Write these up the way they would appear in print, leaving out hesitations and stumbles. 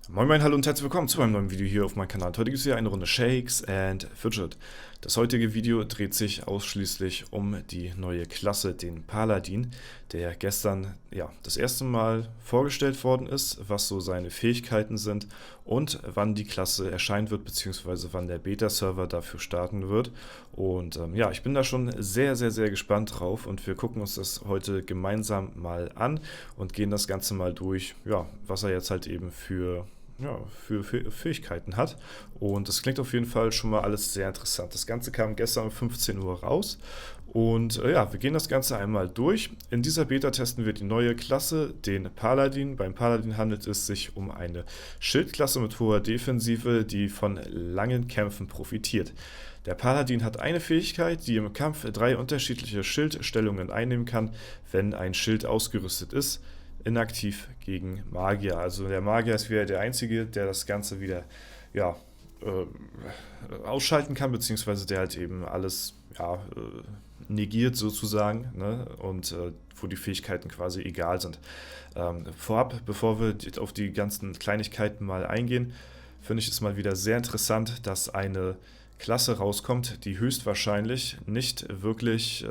Moin Moin, hallo und herzlich willkommen zu einem neuen Video hier auf meinem Kanal. Heute gibt es hier eine Runde Shakes and Fidget. Das heutige Video dreht sich ausschließlich um die neue Klasse, den Paladin, der gestern das erste Mal vorgestellt worden ist, was so seine Fähigkeiten sind und wann die Klasse erscheinen wird, beziehungsweise wann der Beta-Server dafür starten wird. Und ich bin da schon sehr, sehr, sehr gespannt drauf und wir gucken uns das heute gemeinsam mal an und gehen das Ganze mal durch, was er jetzt halt eben für Fähigkeiten hat. Und das klingt auf jeden Fall schon mal alles sehr interessant. Das Ganze kam gestern um 15 Uhr raus. Und wir gehen das Ganze einmal durch. In dieser Beta testen wir die neue Klasse, den Paladin. Beim Paladin handelt es sich um eine Schildklasse mit hoher Defensive, die von langen Kämpfen profitiert. Der Paladin hat eine Fähigkeit, die im Kampf 3 unterschiedliche Schildstellungen einnehmen kann, wenn ein Schild ausgerüstet ist. Inaktiv gegen Magier. Also der Magier ist wieder der Einzige, der das Ganze wieder ausschalten kann, beziehungsweise der halt eben alles negiert sozusagen, ne? Und wo die Fähigkeiten quasi egal sind. Vorab, bevor wir auf die ganzen Kleinigkeiten mal eingehen, finde ich es mal wieder sehr interessant, dass eine Klasse rauskommt, die höchstwahrscheinlich nicht wirklich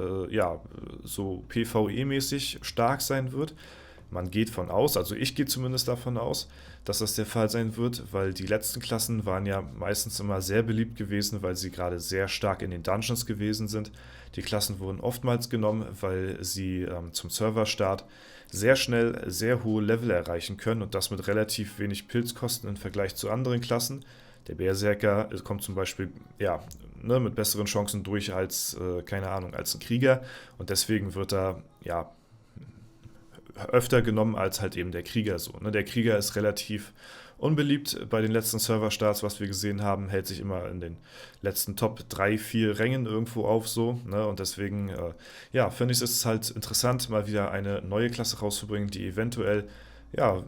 so PvE-mäßig stark sein wird. Man geht von aus, also ich gehe zumindest davon aus, dass das der Fall sein wird, weil die letzten Klassen waren ja meistens immer sehr beliebt gewesen, weil sie gerade sehr stark in den Dungeons gewesen sind. Die Klassen wurden oftmals genommen, weil sie zum Serverstart sehr schnell sehr hohe Level erreichen können und das mit relativ wenig Pilzkosten im Vergleich zu anderen Klassen. Der Berserker kommt zum Beispiel mit besseren Chancen durch als, als ein Krieger und deswegen wird er öfter genommen als halt eben der Krieger so. Ne? Der Krieger ist relativ unbeliebt bei den letzten Serverstarts, was wir gesehen haben, hält sich immer in den letzten Top 3, 4 Rängen irgendwo auf so. Ne? Und deswegen, finde ich es halt interessant, mal wieder eine neue Klasse rauszubringen, die eventuell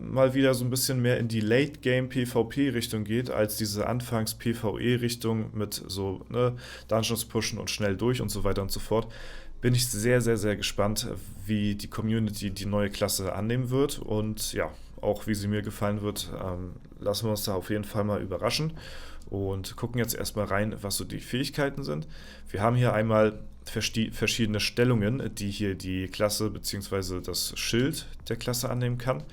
mal wieder so ein bisschen mehr in die Late-Game-PvP-Richtung geht, als diese Anfangs-PvE-Richtung mit so Dungeons pushen und schnell durch und so weiter und so fort. Bin ich sehr, sehr, sehr gespannt, wie die Community die neue Klasse annehmen wird und auch wie sie mir gefallen wird. Lassen wir uns da auf jeden Fall mal überraschen und gucken jetzt erstmal rein, was so die Fähigkeiten sind. Wir haben hier einmal verschiedene Stellungen, die hier die Klasse bzw. das Schild der Klasse annehmen kann.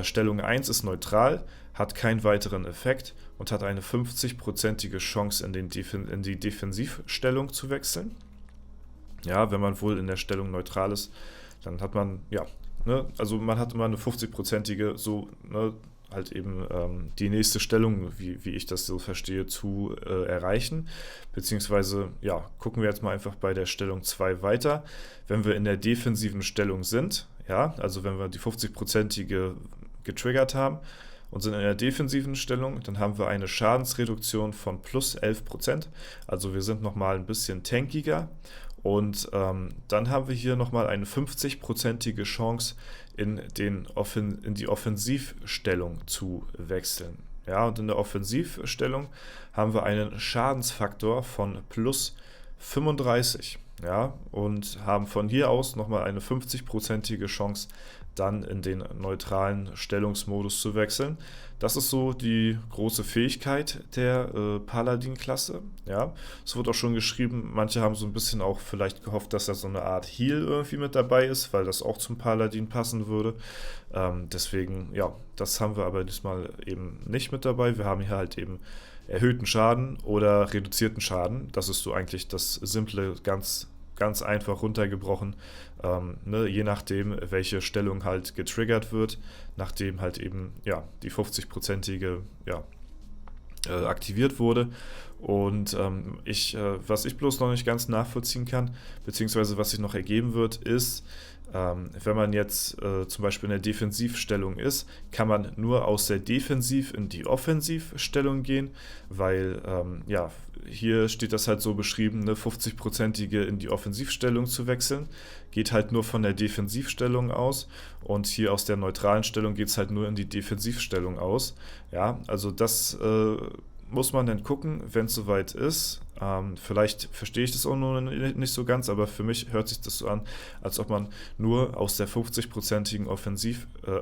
Stellung 1 ist neutral, hat keinen weiteren Effekt und hat eine 50-prozentige Chance in die Defensivstellung zu wechseln. Ja, wenn man wohl in der Stellung neutral ist, dann hat man, also man hat immer eine 50-prozentige, halt eben die nächste Stellung, wie ich das so verstehe, zu erreichen. Beziehungsweise, gucken wir jetzt mal einfach bei der Stellung 2 weiter. Wenn wir in der defensiven Stellung sind, also wenn wir die 50-prozentige getriggert haben und sind in der defensiven Stellung, dann haben wir eine Schadensreduktion von plus 11%. Also wir sind nochmal ein bisschen tankiger. Und dann haben wir hier nochmal eine 50-prozentige Chance, in die Offensivstellung zu wechseln. Ja, und in der Offensivstellung haben wir einen Schadensfaktor von plus 35. Ja, und haben von hier aus nochmal eine 50-prozentige Chance, dann in den neutralen Stellungsmodus zu wechseln. Das ist so die große Fähigkeit der Paladin-Klasse. Ja, es wird auch schon geschrieben, manche haben so ein bisschen auch vielleicht gehofft, dass da so eine Art Heal irgendwie mit dabei ist, weil das auch zum Paladin passen würde. Deswegen, das haben wir aber diesmal eben nicht mit dabei. Wir haben hier halt eben erhöhten Schaden oder reduzierten Schaden. Das ist so eigentlich das Simple, ganz einfach runtergebrochen, je nachdem, welche Stellung halt getriggert wird, nachdem halt eben die 50-prozentige aktiviert wurde. Und was ich bloß noch nicht ganz nachvollziehen kann, beziehungsweise was sich noch ergeben wird, ist, wenn man jetzt zum Beispiel in der Defensivstellung ist, kann man nur aus der Defensiv in die Offensivstellung gehen, weil hier steht das halt so beschrieben, eine 50-prozentige in die Offensivstellung zu wechseln, geht halt nur von der Defensivstellung aus und hier aus der neutralen Stellung geht es halt nur in die Defensivstellung aus. Ja, also das muss man dann gucken, wenn es soweit ist. Vielleicht verstehe ich das auch nur nicht so ganz, aber für mich hört sich das so an, als ob man nur aus der 50-prozentigen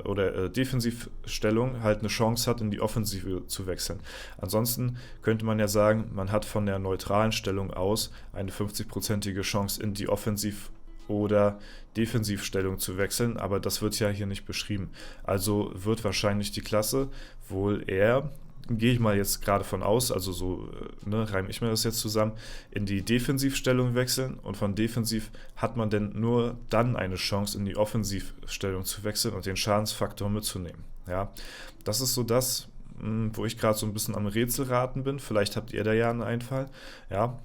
oder Defensivstellung halt eine Chance hat, in die Offensive zu wechseln. Ansonsten könnte man ja sagen, man hat von der neutralen Stellung aus eine 50-prozentige Chance, in die Offensiv- oder Defensivstellung zu wechseln, aber das wird ja hier nicht beschrieben. Also wird wahrscheinlich die Klasse wohl eher, gehe ich mal jetzt gerade von aus, also so reime ich mir das jetzt zusammen, in die Defensivstellung wechseln, und von Defensiv hat man denn nur dann eine Chance, in die Offensivstellung zu wechseln und den Schadensfaktor mitzunehmen. Ja, das ist so das, wo ich gerade so ein bisschen am Rätselraten bin. Vielleicht habt ihr da ja einen Einfall. Ja,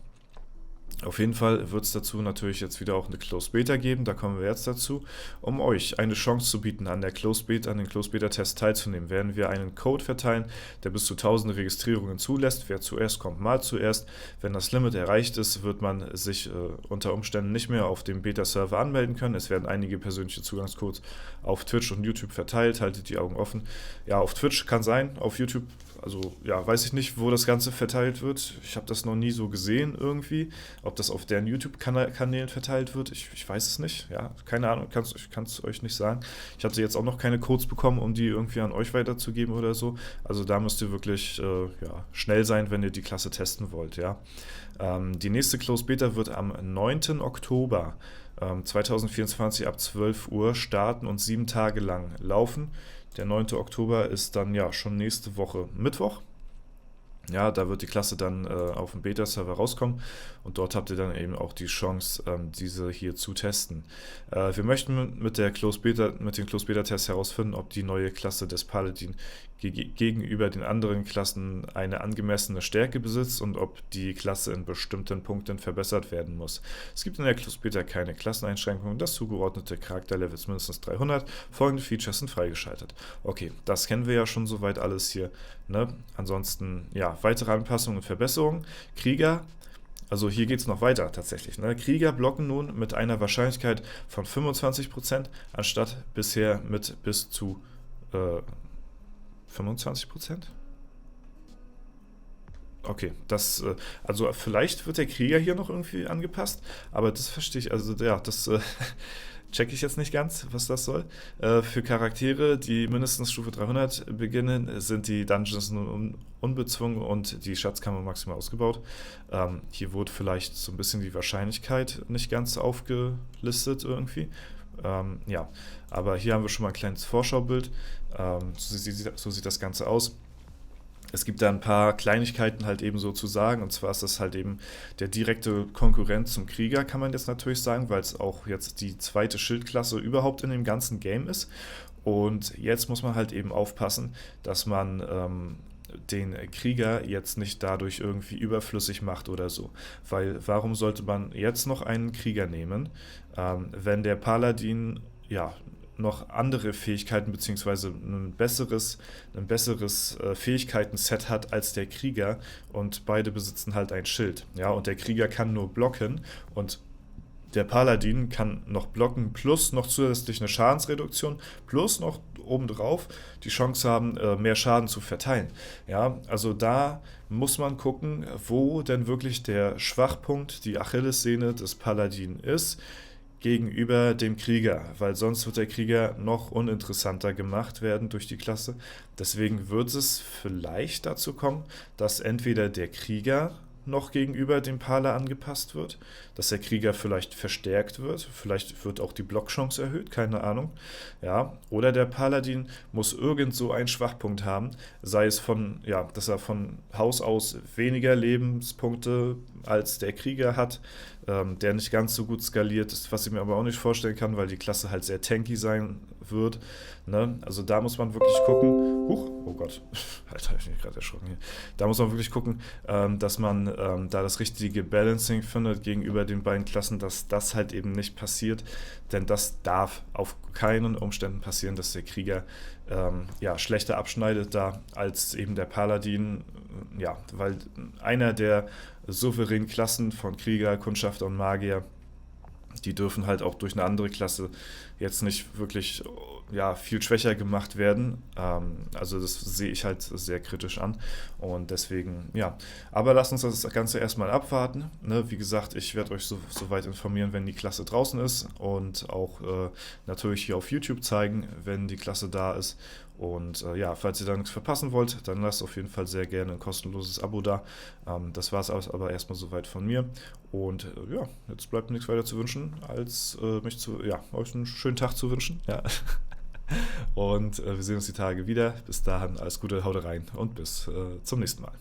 auf jeden Fall wird es dazu natürlich jetzt wieder auch eine Closed Beta geben, da kommen wir jetzt dazu. Um euch eine Chance zu bieten, an den Closed Beta Test teilzunehmen, werden wir einen Code verteilen, der bis zu 1000 Registrierungen zulässt. Wer zuerst kommt, mal zuerst. Wenn das Limit erreicht ist, wird man sich unter Umständen nicht mehr auf dem Beta-Server anmelden können. Es werden einige persönliche Zugangscodes auf Twitch und YouTube verteilt, haltet die Augen offen. Ja, auf Twitch kann sein, auf YouTube, also ja, weiß ich nicht, wo das Ganze verteilt wird. Ich habe das noch nie so gesehen irgendwie. Ob das auf deren YouTube-Kanälen verteilt wird, ich weiß es nicht. Ja, keine Ahnung, ich kann es euch nicht sagen. Ich hatte jetzt auch noch keine Codes bekommen, um die irgendwie an euch weiterzugeben oder so. Also da müsst ihr wirklich schnell sein, wenn ihr die Klasse testen wollt. Ja. Die nächste Closed Beta wird am 9. Oktober 2024 ab 12 Uhr starten und 7 Tage lang laufen. Der 9. Oktober ist dann ja schon nächste Woche Mittwoch. Ja, da wird die Klasse dann auf dem Beta-Server rauskommen, und dort habt ihr dann eben auch die Chance, diese hier zu testen. Wir möchten mit den Closed Beta-Tests herausfinden, ob die neue Klasse des Paladin gegenüber den anderen Klassen eine angemessene Stärke besitzt und ob die Klasse in bestimmten Punkten verbessert werden muss. Es gibt in der Closed Beta keine Klasseneinschränkungen, das zugeordnete Charakterlevel ist mindestens 300. Folgende Features sind freigeschaltet. Okay, das kennen wir ja schon soweit alles hier. Ne? Ansonsten, ja, weitere Anpassungen und Verbesserungen. Krieger, also hier geht es noch weiter tatsächlich. Ne? Krieger blocken nun mit einer Wahrscheinlichkeit von 25%, anstatt bisher mit bis zu 25%? Okay, also vielleicht wird der Krieger hier noch irgendwie angepasst, aber das verstehe ich, also ja, das checke ich jetzt nicht ganz, was das soll. Für Charaktere, die mindestens Stufe 300 beginnen, sind die Dungeons nun unbezwungen und die Schatzkammer maximal ausgebaut. Hier wurde vielleicht so ein bisschen die Wahrscheinlichkeit nicht ganz aufgelistet irgendwie. Ja, aber hier haben wir schon mal ein kleines Vorschaubild. So sieht das Ganze aus. Es gibt da ein paar Kleinigkeiten halt eben so zu sagen, und zwar ist das halt eben der direkte Konkurrent zum Krieger, kann man jetzt natürlich sagen, weil es auch jetzt die zweite Schildklasse überhaupt in dem ganzen Game ist. Und jetzt muss man halt eben aufpassen, dass man den Krieger jetzt nicht dadurch irgendwie überflüssig macht oder so. Weil warum sollte man jetzt noch einen Krieger nehmen, wenn der Paladin ja noch andere Fähigkeiten beziehungsweise ein besseres Fähigkeiten-Set hat als der Krieger, und beide besitzen halt ein Schild. Ja, und der Krieger kann nur blocken und der Paladin kann noch blocken, plus noch zusätzlich eine Schadensreduktion, plus noch obendrauf die Chance haben, mehr Schaden zu verteilen. Ja, also da muss man gucken, wo denn wirklich der Schwachpunkt, die Achillessehne des Paladin ist gegenüber dem Krieger, weil sonst wird der Krieger noch uninteressanter gemacht werden durch die Klasse. Deswegen wird es vielleicht dazu kommen, dass entweder der Krieger noch gegenüber dem Pala angepasst wird, dass der Krieger vielleicht verstärkt wird, vielleicht wird auch die Blockchance erhöht, keine Ahnung. Ja, oder der Paladin muss irgend so einen Schwachpunkt haben, sei es dass er von Haus aus weniger Lebenspunkte als der Krieger hat, der nicht ganz so gut skaliert ist, was ich mir aber auch nicht vorstellen kann, weil die Klasse halt sehr tanky sein wird. Ne? Also da muss man wirklich gucken. Oh Gott, Alter, hab ich mich gerade erschrocken hier. Da muss man wirklich gucken, dass man da das richtige Balancing findet gegenüber den beiden Klassen, dass das halt eben nicht passiert, denn das darf auf keinen Umständen passieren, dass der Krieger schlechter abschneidet da als eben der Paladin, weil einer der souveränen Klassen von Krieger, Kundschafter und Magier Die dürfen halt auch durch eine andere Klasse jetzt nicht wirklich ja, viel schwächer gemacht werden. Also das sehe ich halt sehr kritisch an. Und deswegen, ja. Aber lasst uns das Ganze erstmal abwarten. Ne? Wie gesagt, ich werde euch soweit informieren, wenn die Klasse draußen ist. Und auch natürlich hier auf YouTube zeigen, wenn die Klasse da ist. Und ja, falls ihr da nichts verpassen wollt, dann lasst auf jeden Fall sehr gerne ein kostenloses Abo da. Das war es aber erstmal soweit von mir. Und ja, jetzt bleibt mir nichts weiter zu wünschen, als euch einen schönen Tag zu wünschen. Ja. Und wir sehen uns die Tage wieder. Bis dahin, alles Gute, haut rein und bis zum nächsten Mal.